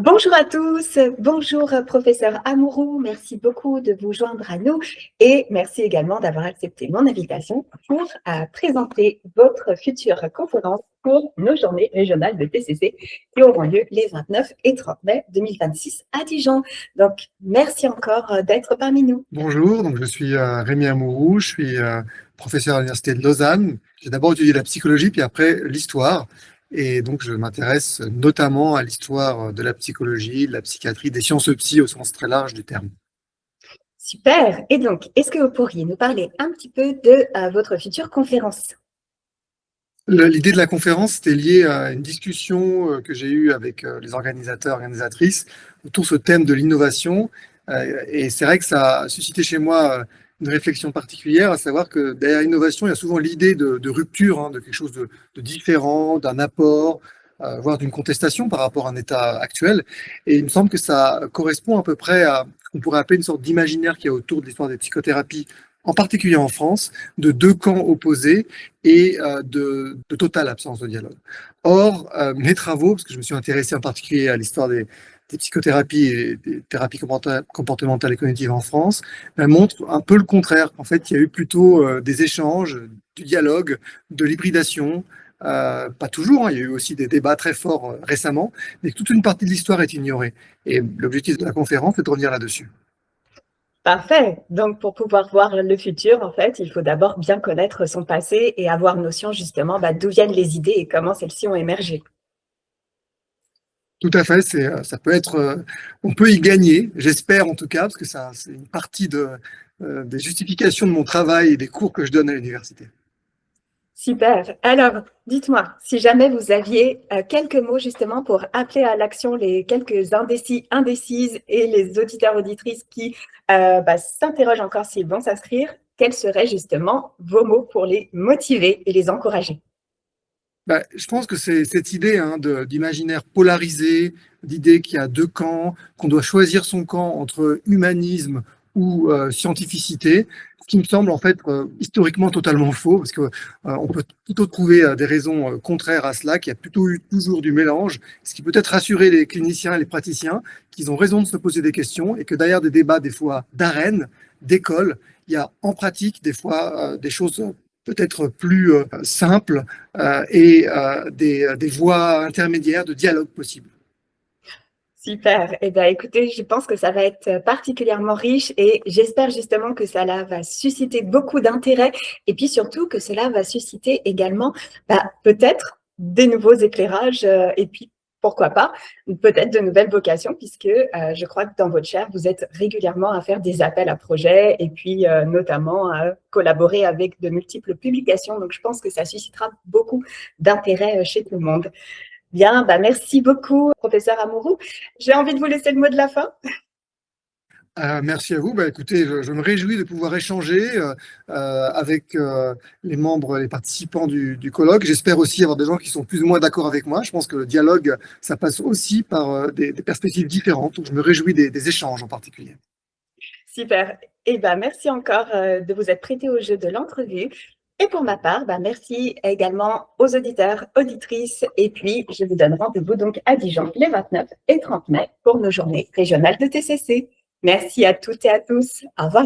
Bonjour à tous, bonjour professeur Amouroux, merci beaucoup de vous joindre à nous et merci également d'avoir accepté mon invitation pour présenter votre future conférence pour nos journées régionales de TCC qui auront lieu les 29 et 30 mai 2026 à Dijon. Donc, merci encore d'être parmi nous. Bonjour, donc je suis Rémi Amourou, je suis professeur à l'Université de Lausanne. J'ai d'abord étudié la psychologie, puis après l'histoire. Et donc je m'intéresse notamment à l'histoire de la psychologie, de la psychiatrie, des sciences psy au sens très large du terme. Super. Et donc, est-ce que vous pourriez nous parler un petit peu de votre future conférence? L'idée de la conférence, c'était lié à une discussion que j'ai eue avec les organisateurs, organisatrices, autour de ce thème de l'innovation. Et c'est vrai que ça a suscité chez moi une réflexion particulière, à savoir que derrière l'innovation, il y a souvent l'idée de rupture, hein, de quelque chose de différent, d'un apport, voire d'une contestation par rapport à un état actuel. Et il me semble que ça correspond à peu près à ce qu'on pourrait appeler une sorte d'imaginaire qu'il y a autour de l'histoire des psychothérapies, en particulier en France, de deux camps opposés et de totale absence de dialogue. Or, mes travaux, parce que je me suis intéressé en particulier à l'histoire des psychothérapies et des thérapies comportementales et cognitives en France, montrent un peu le contraire. En fait, il y a eu plutôt des échanges, du dialogue, de l'hybridation. Pas toujours, hein, il y a eu aussi des débats très forts récemment, mais toute une partie de l'histoire est ignorée. Et l'objectif de la conférence est de revenir là-dessus. Parfait. Donc, pour pouvoir voir le futur, en fait, il faut d'abord bien connaître son passé et avoir notion justement d'où viennent les idées et comment celles-ci ont émergé. Tout à fait, ça peut être, on peut y gagner, j'espère en tout cas, parce que ça, c'est une partie des justifications de mon travail et des cours que je donne à l'université. Super. Alors, dites-moi, si jamais vous aviez quelques mots justement pour appeler à l'action les quelques indécis, indécises et les auditeurs, auditrices qui s'interrogent encore s'ils vont s'inscrire, quels seraient justement vos mots pour les motiver et les encourager? Je pense que c'est cette idée hein, d'imaginaire polarisé, d'idée qu'il y a deux camps, qu'on doit choisir son camp entre humanisme ou scientificité, ce qui me semble en fait historiquement totalement faux, parce que on peut plutôt trouver des raisons contraires à cela, qu'il y a plutôt eu toujours du mélange, ce qui peut être rassurer les cliniciens et les praticiens qu'ils ont raison de se poser des questions et que derrière des débats des fois d'arène, d'école, il y a en pratique des fois des choses peut-être plus simples et des voies intermédiaires de dialogue possibles. Super. Eh bien, écoutez, je pense que ça va être particulièrement riche et j'espère justement que cela va susciter beaucoup d'intérêt et puis surtout que cela va susciter également peut-être des nouveaux éclairages et puis pourquoi pas, peut-être de nouvelles vocations puisque je crois que dans votre chaire, vous êtes régulièrement à faire des appels à projets et puis notamment à collaborer avec de multiples publications. Donc, je pense que ça suscitera beaucoup d'intérêt chez tout le monde. Bien, merci beaucoup, professeur Amouroux. J'ai envie de vous laisser le mot de la fin. Merci à vous. Écoutez, je me réjouis de pouvoir échanger avec les membres, les participants du colloque. J'espère aussi avoir des gens qui sont plus ou moins d'accord avec moi. Je pense que le dialogue, ça passe aussi par des perspectives différentes. Donc, je me réjouis des échanges en particulier. Super. Merci encore de vous être prêté au jeu de l'entrevue. Et pour ma part, merci également aux auditeurs, auditrices. Et puis, je vous donne rendez-vous donc à Dijon les 29 et 30 mai pour nos journées régionales de TCC. Merci à toutes et à tous. Au revoir.